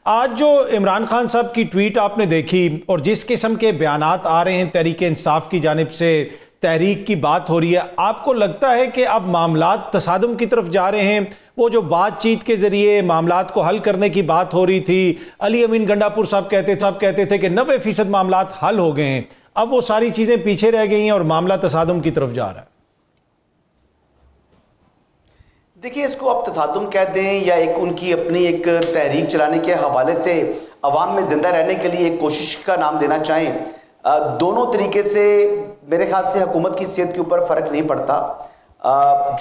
आज जो इमरान खान साहब की ट्वीट आपने देखी और जिस किस्म के बयानात आ रहे हैं तहरीक इंसाफ की जानिब से, तहरीक की बात हो रही है, आपको लगता है कि अब मामलात तसादुम की तरफ जा रहे हैं? वो जो बातचीत के जरिए मामलात को हल करने की बात हो रही थी, अली अमीन गंडापुर साहब कहते थे कि 90% मामलात हल हो गए हैं, अब वो सारी चीजें पीछे रह गई हैं और मामला तसादुम की तरफ जा रहा है। देखिए, इसको आप तसादुम कह दें या एक उनकी अपनी एक तहरीक चलाने के हवाले से अवाम में जिंदा रहने के लिए एक कोशिश का नाम देना चाहें, दोनों तरीके से मेरे ख्याल से हुकूमत की सेहत के ऊपर फ़र्क नहीं पड़ता।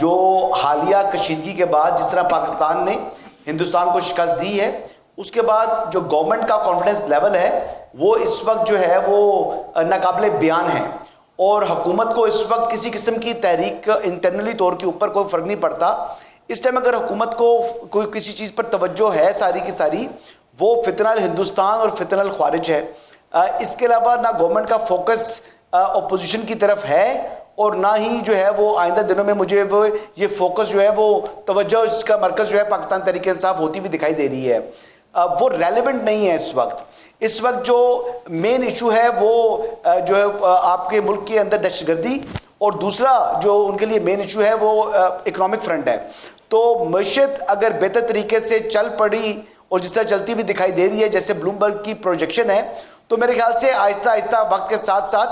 जो हालिया कशीदगी के बाद जिस तरह पाकिस्तान ने हिंदुस्तान को शिकस्त दी है, उसके बाद जो गवर्नमेंट का कॉन्फिडेंस लेवल है वो इस वक्त जो है वो नाकाबिले बयान है, और हुकूमत को इस वक्त किसी किस्म की तहरीक इंटरनली तौर के ऊपर कोई फ़र्क नहीं पड़ता। इस टाइम अगर हुकूमत को कोई किसी चीज़ पर तवज्जो है सारी की सारी, वो फितनल हिंदुस्तान और फितनल ख्वारिज है। इसके अलावा ना गवर्नमेंट का फोकस अपोजिशन की तरफ है और ना ही जो है वो आइंदा दिनों में मुझे वो ये फोकस जो है वो तवज्जो इसका मरकज़ जो है पाकिस्तान तहरीक इंसाफ होती हुई दिखाई दे रही है। वो रेलेवेंट नहीं है इस वक्त जो मेन इशू है वो जो है आपके मुल्क के अंदर दहशतगर्दी, और दूसरा जो उनके लिए मेन इशू है वो इकोनॉमिक फ्रंट है। तो मईशत अगर बेहतर तरीके से चल पड़ी और जिस तरह चलती हुई दिखाई दे रही है जैसे ब्लूमबर्ग की प्रोजेक्शन है, तो मेरे ख्याल से आहिस्ता आहिस्ता वक्त के साथ साथ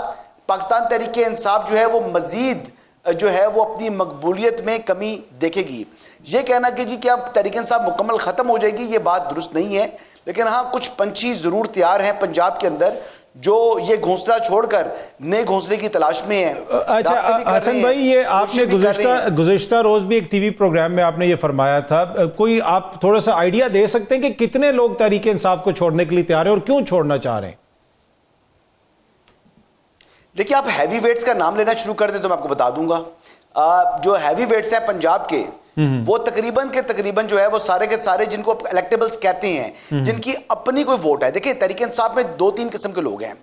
पाकिस्तान तहरीक इंसाफ जो है वो मजीद जो है वो अपनी मकबूलियत में कमी देखेगी। ये कहना कि जी क्या तहरीक इंसाफ मुकम्मल ख़त्म हो जाएगी, ये बात दुरुस्त नहीं है, लेकिन हाँ कुछ पंछी ज़रूर तैयार हैं पंजाब के अंदर जो ये घोंसला छोड़कर नए घोंसले की तलाश में है। अच्छा हसन भाई, ये आपने गुज़िश्ता रोज भी एक टीवी प्रोग्राम में आपने ये फरमाया था, कोई आप थोड़ा सा आइडिया दे सकते हैं कि कितने लोग तहरीक इंसाफ को छोड़ने के लिए तैयार हैं और क्यों छोड़ना चाह रहे हैं? देखिए, आप हैवी वेट्स का नाम लेना शुरू कर दें तो मैं आपको बता दूंगा। जो हैवी वेट्स है पंजाब के, वो तकरीबन के तकरीबन जो है वो सारे के सारे जिनको इलेक्टेबल्स कहते हैं, जिनकी अपनी कोई वोट है। देखिए, तहरीक इंसाफ में 2-3 किस्म के लोग हैं।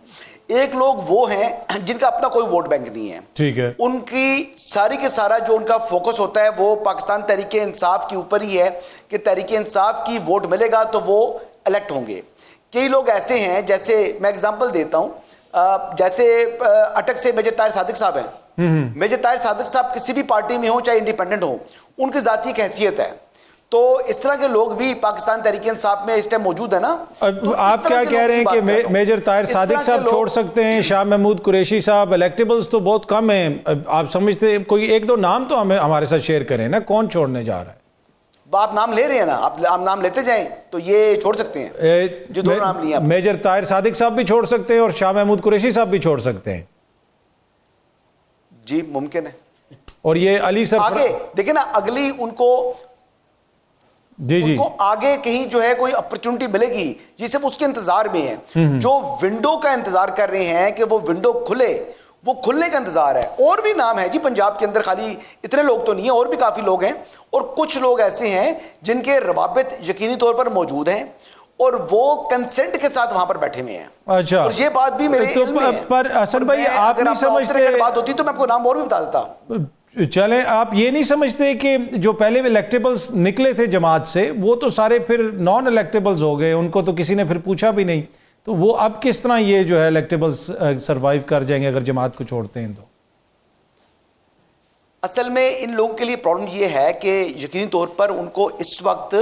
एक लोग वो हैं जिनका अपना कोई वोट बैंक नहीं है, ठीक है, उनकी सारी के सारा जो उनका फोकस होता है वो पाकिस्तान तहरीक इंसाफ के ऊपर ही है कि तहरीक इंसाफ की वोट मिलेगा तो वो इलेक्ट होंगे। कई लोग ऐसे हैं, जैसे मैं एग्जाम्पल देता हूं, जैसे अटक से मेजर ताहिर सादिक साहब हैं। मेजर ताहिर सादिक साहब किसी भी पार्टी में हो चाहे इंडिपेंडेंट हो, उनकी जाती एक हैसियत है। तो इस तरह के लोग भी पाकिस्तान तहरीक इंसाफ में इस टाइम मौजूद है ना। तो आप क्या कह रहे हैं कि मेजर ताहिर सादिक साहब छोड़ सकते हैं, शाह महमूद कुरैशी साहब, इलेक्टेबल्स तो बहुत कम हैं, आप समझते हैं? कोई एक दो नाम तो हमें हमारे साथ शेयर करें ना, कौन छोड़ने जा रहा है? आप नाम ले रहे हैं ना, आप नाम लेते जाएं तो ये छोड़ सकते हैं। जो दो नाम लिए, मेजर ताहिर सादिक साहब भी छोड़ सकते हैं और शाह महमूद कुरैशी साहब भी छोड़ सकते हैं। जी मुमकिन है। और ये अली सर आगे देखिए ना, अगली उनको आगे कहीं जो है कोई अपॉर्चुनिटी मिलेगी, ये सब उसके इंतजार में है। जो विंडो का इंतजार कर रहे हैं कि वो विंडो खुले, वो खुलने का इंतजार है। और भी नाम है जी पंजाब के अंदर, खाली इतने लोग तो नहीं है, और भी काफी लोग हैं। और कुछ लोग ऐसे हैं जिनके रवाबित यकीनी तौर पर मौजूद हैं और वो कंसेंट के साथ वहां पर बैठे हुए हैं। अच्छा, और ये बात भी मेरे इल्म में है। पर हसन भाई, आप नहीं समझते, बात होती तो मैं आपको नाम और भी बता देता। चलें, आप ये नहीं समझते कि जो पहले इलेक्टेबल्स निकले थे जमात से, वो तो सारे फिर नॉन इलेक्टेबल्स हो गए, उनको तो किसी ने फिर पूछा भी नहीं, तो वो अब किस तरह ये जो है इलेक्टेबल्स सरवाइव कर जाएंगे अगर जमात को छोड़ते हैं? तो असल में इन लोगों के लिए प्रॉब्लम ये है कि यकीनी तौर पर उनको इस वक्त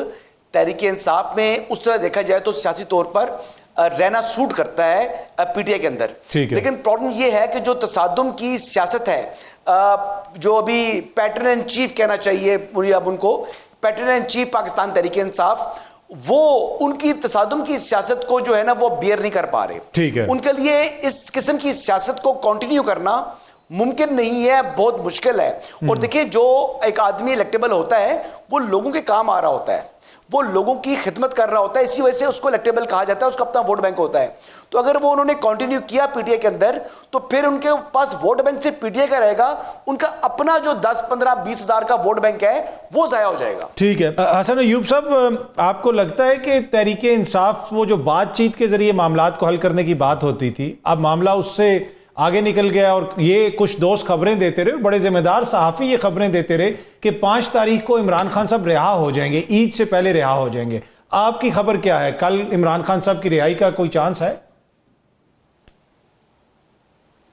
तहरीक इंसाफ में उस तरह देखा जाए तो सियासी तौर पर रहना सूट करता है पीटीआई के अंदर, लेकिन प्रॉब्लम ये है कि जो तसादुम की सियासत है, जो अभी पैटर्न इन चीफ कहना चाहिए अब उनको, pattern in chief Pakistan Tehreek Insaf, वो उनकी तसादुम की सियासत को जो है ना वो बियर नहीं कर पा रहे। ठीक है, उनके लिए इस किस्म की सियासत को कंटिन्यू करना मुमकिन नहीं है, बहुत मुश्किल है। और देखिए, जो एक आदमी इलेक्टेबल होता है वो लोगों के काम आ रहा होता है, वो लोगों की खिदमत कर रहा होता है, इसी वजह से उसको इलेक्टेबल कहा जाता है, उसका अपना वोट बैंक होता है। तो अगर वो उन्होंने कंटिन्यू किया पीटीआई के अंदर, तो फिर उनके पास वोट बैंक से पीटीआई का रहेगा, उनका अपना जो 10, 15, 20 हजार का वोट बैंक है वो जाया हो जाएगा। ठीक है हसन अयूब साहब, आपको लगता है कि तहरीक इंसाफ वो जो बातचीत के जरिए मामलात को हल करने की बात होती थी, अब मामला उससे आगे निकल गया और ये कुछ दोस्त खबरें देते रहे, बड़े जिम्मेदार सहाफ़ी ये खबरें देते रहे कि 5 तारीख को इमरान खान साहब रिहा हो जाएंगे, ईद से पहले रिहा हो जाएंगे। आपकी खबर क्या है? कल इमरान खान साहब की रिहाई का कोई चांस है?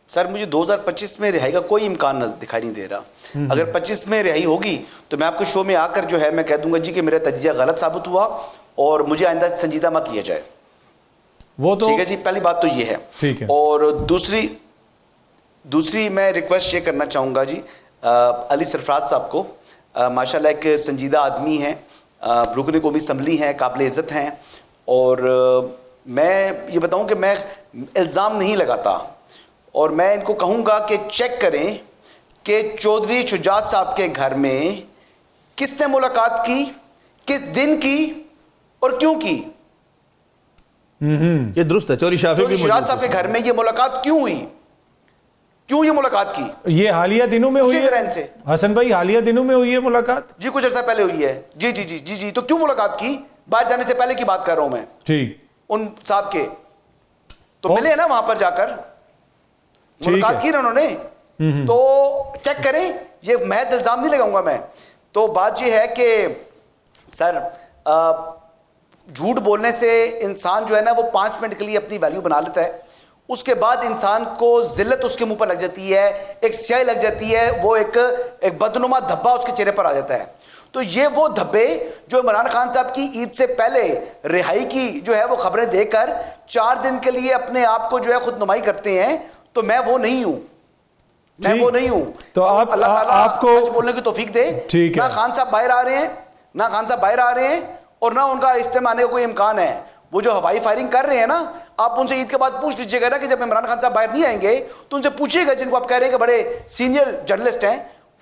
सर मुझे 2025 में रिहाई का कोई इम्कान दिखाई नहीं दे रहा। अगर 25 में रिहाई होगी तो मैं आपके शो में आकर जो है मैं कह दूंगा जी कि मेरा तजिया गलत साबित हुआ और मुझे आइंदा संजीदा मत लिया जाए। वो तो ठीक है जी, पहली बात तो ये है। ठीक है। और दूसरी मैं रिक्वेस्ट ये करना चाहूँगा जी अली सरफराज साहब को, माशाल्लाह एक संजीदा आदमी हैं, रुकन कौमी असम्बली हैं, काबिल इज़्ज़त हैं। और मैं ये बताऊँ कि मैं इल्ज़ाम नहीं लगाता और मैं इनको कहूँगा कि चेक करें कि चौधरी शुजात साहब के घर में किसने मुलाकात की, किस दिन की और क्यों की। ये दुरुस्त है। चौधरी शुजात साहब के घर में ये मुलाकात क्यों हुई, क्यों ये मुलाकात की? ये हालिया दिनों में हुई है इनसे हसन भाई, हालिया दिनों में हुई है मुलाकात जी, कुछ अर्सा पहले हुई है जी जी जी जी जी। तो क्यों मुलाकात की? बाहर जाने से पहले की बात कर रहा हूं मैं। ठीक, उन साहब के तो मिले ना वहां पर जाकर, मुलाकात की ना उन्होंने। तो चेक करें, ये महज इल्जाम नहीं लगाऊंगा मैं। तो बात ये है कि सर झूठ बोलने से इंसान जो है ना वो 5 मिनट के लिए अपनी वैल्यू बना लेता है, उसके बाद इंसान को जिल्लत उसके मुंह पर लग जाती है, एक स्याही लग जाती है, वो एक बदनुमा धब्बा उसके चेहरे पर आ जाता है। तो ये वो धब्बे जो इमरान खान साहब की ईद से पहले रिहाई की जो है वो खबरें देकर 4 दिन के लिए अपने आप को जो है खुद नुमाई करते हैं, तो मैं वो नहीं हूं, मैं वो नहीं हूं। तो आप अल्लाह ताला आपको सच बोलने की तौफीक दे। ठीक है। ना खान साहब बाहर आ रहे हैं, ना खान साहब बाहर आ रहे हैं और ना उनका इस्तेमाल आने का कोई इम्कान है। वो जो हवाई फायरिंग कर रहे हैं ना, आप उनसे ईद के बाद पूछ लीजिएगा ना कि जब इमरान खान साहब बाहर नहीं आएंगे तो उनसे पूछिएगा, जिनको आप कह रहे हैं कि बड़े सीनियर जर्नलिस्ट हैं,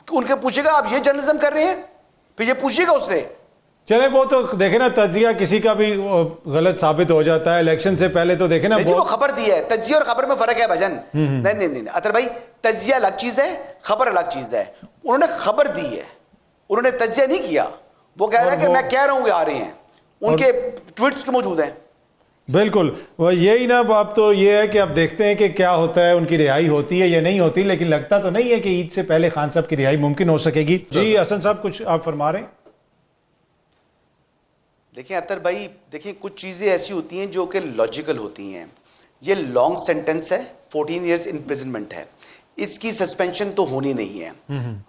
उनके पूछिएगा आप ये जर्नलिज्म कर रहे हैं, फिर ये पूछिएगा उससे। चले वो तो देखे ना, तजिया किसी का भी गलत साबित हो जाता है। इलेक्शन से पहले तो देखे ना जी, वो खबर दी है। तजिया और खबर में फर्क है भजन। नहीं नहीं नहीं अतर भाई, तजिया अलग चीज है, खबर अलग चीज है। उन्होंने खबर दी है, उन्होंने तजिया नहीं किया। वो कह रहे हैं कि मैं कह रहा हूं आ रहे हैं, उनके ट्वीट्स के मौजूद हैं। बिल्कुल, वह यही ना। अब तो ये है कि अब देखते हैं कि क्या होता है, उनकी रिहाई होती है या नहीं होती, लेकिन लगता तो नहीं है कि ईद से पहले खान साहब की रिहाई मुमकिन हो सकेगी। जी हसन साहब, कुछ आप फरमा रहे हैं? देखिए अतर भाई, देखिए कुछ चीज़ें ऐसी होती हैं जो कि लॉजिकल होती हैं। ये लॉन्ग सेंटेंस है, 14 ईयर्स इम्प्रिजनमेंट है, इसकी सस्पेंशन तो होनी नहीं है।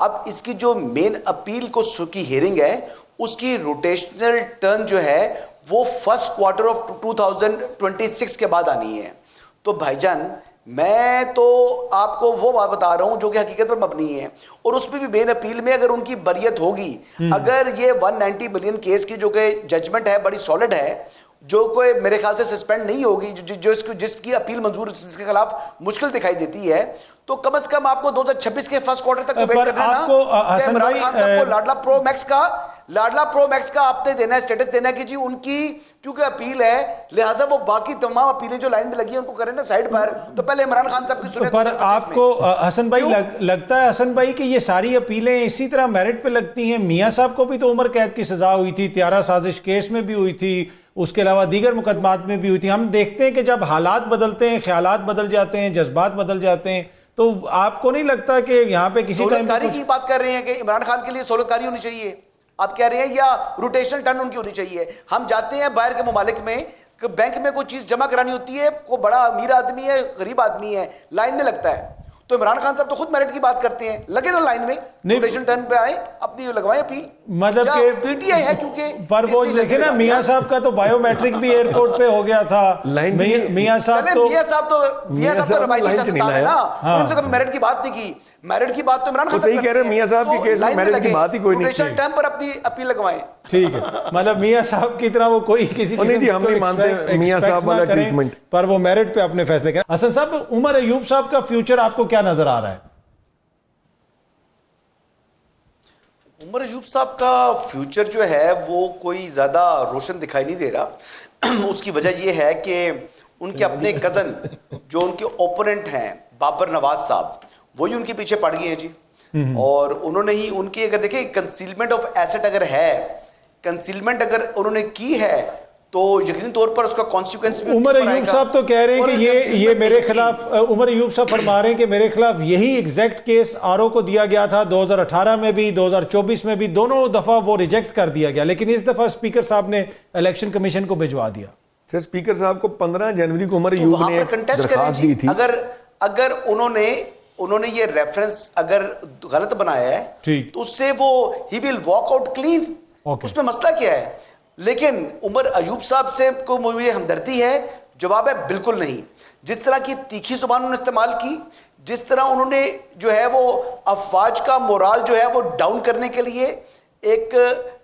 अब इसकी जो मेन अपील को की हियरिंग है, उसकी रोटेशनल टर्न जो है वो फर्स्ट क्वार्टर ऑफ 2026 के बाद आनी है। तो भाईजान मैं तो आपको वो बात बता रहा हूं जो कि हकीकत पर मबनी है, और उसमें भी मेन अपील में अगर उनकी बरियत होगी, अगर ये 190 मिलियन केस की जो कि जजमेंट है बड़ी सॉलिड है, जो कोई मेरे ख्याल से सस्पेंड नहीं होगी, जिसकी अपील मंजूर, जिसके खिलाफ मुश्किल दिखाई देती है, तो कम से कम आपको 2026 के फर्स्ट क्वार्टर तक वेट करना है ना। इमरान खान साहब को लाडला प्रो मैक्स का आपने देना है, स्टेटस देना है कि जी उनकी क्योंकि अपील है, लिहाजा वो बाकी तमाम अपीलें जो लाइन में लगी हैं उनको करें ना साइड पर। तो पहले इमरान खान साहब की सुने। पर आपको हसन भाई लगता है हसन भाई कि ये सारी अपीलें इसी तरह मेरिट पे लगती हैं? मियां साहब को भी तो उम्र कैद की सजा हुई थी, त्यारा साजिश केस में भी हुई थी, उसके अलावा दीगर मुकदमात में भी हुई थी। हम देखते हैं कि जब हालात बदलते हैं, ख्यालात बदल जाते हैं, जज्बात बदल जाते हैं, तो आपको नहीं लगता कि यहाँ पे किसी सहूलतकारी की बात कर रहे हैं कि इमरान खान के लिए सहूलतकारी होनी चाहिए, आप कह रहे हैं, या रोटेशनल टर्न उनकी होनी चाहिए? हम जाते हैं बाहर के ममालिक में, बैंक में कोई चीज जमा करानी होती है, कोई बड़ा अमीर आदमी है, गरीब आदमी है, लाइन में लगता है। तो इमरान खान साहब तो खुद मेरिट की बात करते हैं, लगे ना लाइन में, रोटेशनल टर्न पे आए, अपनी लगवाएं अपील। मतलब कि पीटीआई है क्योंकि पर वो देखे ना, मियां साहब का तो बायोमेट्रिक भी एयरपोर्ट पे हो गया था। मियां साहब तो रवायती सियासतदान है ना, उन्होंने तो कभी मेरिट की बात नहीं की। मेरिट की बात तो इमरान खान सही कह रहे हैं, मियां साहब के केस में मेरिट की बात ही कोई नहीं थी। टाइम पर अपनी अपील लगवाएं। ठीक है, मतलब मियां साहब की तरह वो कोई किसी हम नहीं मानते मियां साहब वाला ट्रीटमेंट, पर वो मेरिट पे अपने फैसले करें। हसन साहब, उमर अयूब साहब का फ्यूचर आपको क्या नजर आ रहा है? उमर अयूब साहब का फ्यूचर जो है वो कोई ज्यादा रोशन दिखाई नहीं दे रहा। उसकी वजह यह है कि उनके अपने कजन जो उनके ओपोनेंट हैं बाबर नवाज साहब, वही उनके पीछे पड़ गए हैं जी। और उन्होंने ही उनकी, अगर देखिए कंसीलमेंट ऑफ एसेट अगर है, कंसीलमेंट अगर उन्होंने की है, तो यकीनी तौर पर उसका कॉन्सिक्वेंस भी उमर अयूब साहब तो कह रहे हैं कि ये मेरे खिलाफ, उमर अयूब साहब फरमा रहे हैं कि मेरे खिलाफ यही एग्जैक्ट केस आरओ को दिया गया था 2018 में भी, 2024 में भी, दोनों दफा वो रिजेक्ट कर दिया गया, लेकिन इस दफा स्पीकर साहब ने इलेक्शन कमीशन को भिजवा दिया। सर स्पीकर साहब को 15 जनवरी को उमर अयूब ने दरखास्त दी थी। अगर उन्होंने ये रेफरेंस अगर गलत बनाया है तो उससे वो he will walk out clean, उसमें मसला क्या है। लेकिन उमर अयूब साहब से को मुझे हमदर्दी है, जवाब है बिल्कुल नहीं। जिस तरह की तीखी जुबान उन्होंने इस्तेमाल की, जिस तरह उन्होंने जो है वो अफवाज का मोराल जो है वो डाउन करने के लिए एक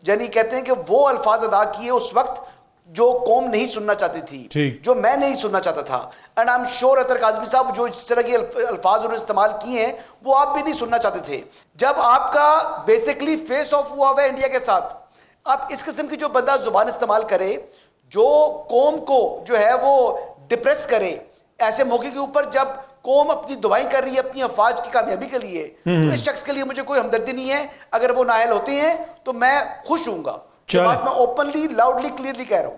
यानी कहते हैं कि वो अल्फाज अदा किए उस वक्त जो कौम नहीं सुनना चाहती थी, जो मैं नहीं सुनना चाहता था। एंड आई एम श्योर अतर काज़मी साहब जो इस तरह के अल्फाज उन्होंने इस्तेमाल किए हैं वो आप भी नहीं सुनना चाहते थे। जब आपका बेसिकली फेस ऑफ हुआ हुआ है इंडिया के साथ, आप इस किस्म की जो बंदा जुबान इस्तेमाल करे, जो कौम को जो है वो डिप्रेस करे, ऐसे मौके के ऊपर जब कौम अपनी दुआएं कर रही है अपनी अफवाज की कामयाबी के लिए, तो इस शख्स के लिए मुझे कोई हमदर्दी नहीं है। अगर वो नाअहल होते हैं तो मैं खुश हूंगा। बात मैं ओपनली लाउडली क्लियरली कह रहा हूं।